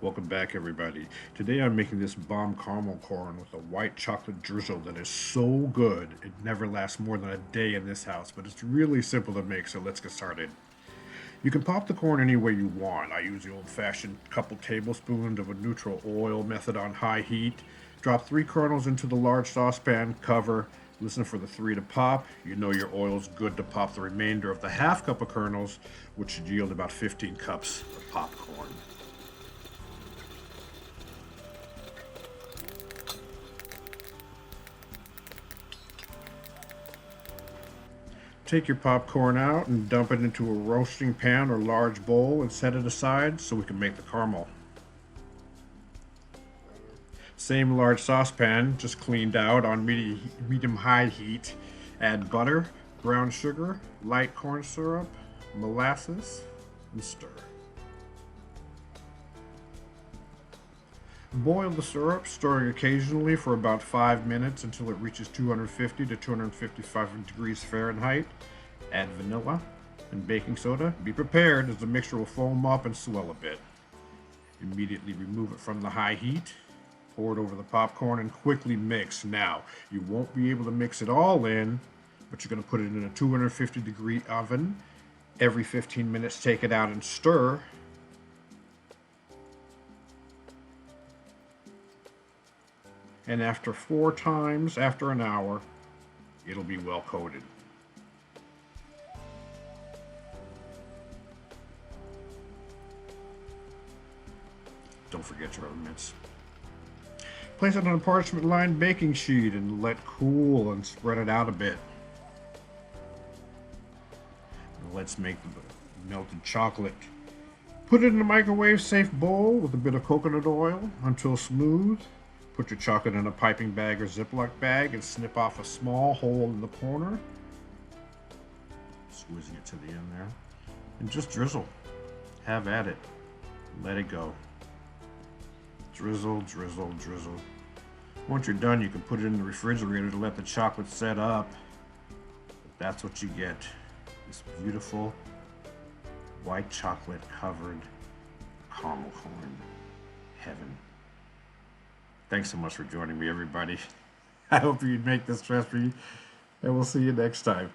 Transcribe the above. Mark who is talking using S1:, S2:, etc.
S1: Welcome back, everybody. Today I'm making this bomb caramel corn with a white chocolate drizzle that is so good it never lasts more than a day in this house, but it's really simple to make, so let's get started. You can pop the corn any way you want. I use the old-fashioned couple tablespoons of a neutral oil method on high heat. Drop 3 kernels into the large saucepan, cover, listen for the 3 to pop. You know your oil's good to pop the remainder of the half cup of kernels, which should yield about 15 cups of popcorn. Take your popcorn out and dump it into a roasting pan or large bowl and set it aside so we can make the caramel. Same large saucepan, just cleaned out on medium high heat. Add butter, brown sugar, light corn syrup, molasses, and stir. Boil the syrup, stirring occasionally for about 5 minutes until it reaches 250 to 255 degrees Fahrenheit. Add vanilla and baking soda. Be prepared as the mixture will foam up and swell a bit. Immediately remove it from the high heat. Pour it over the popcorn and quickly mix. Now, you won't be able to mix it all in, but you're going to put it in a 250-degree oven. Every 15 minutes, take it out and stir. And after 4 times, after an hour, it'll be well coated. Don't forget your oven mitts. Place it on a parchment-lined baking sheet and let cool and spread it out a bit. Now let's make the melted chocolate. Put it in a microwave-safe bowl with a bit of coconut oil until smooth. Put your chocolate in a piping bag or Ziploc bag and snip off a small hole in the corner. Squeezing it to the end there. And just drizzle. Have at it. Let it go. Drizzle, drizzle, drizzle. Once you're done, you can put it in the refrigerator to let the chocolate set up. But that's what you get. This beautiful white chocolate covered caramel corn heaven. Thanks so much for joining me, everybody. I hope you make this recipe, and we'll see you next time.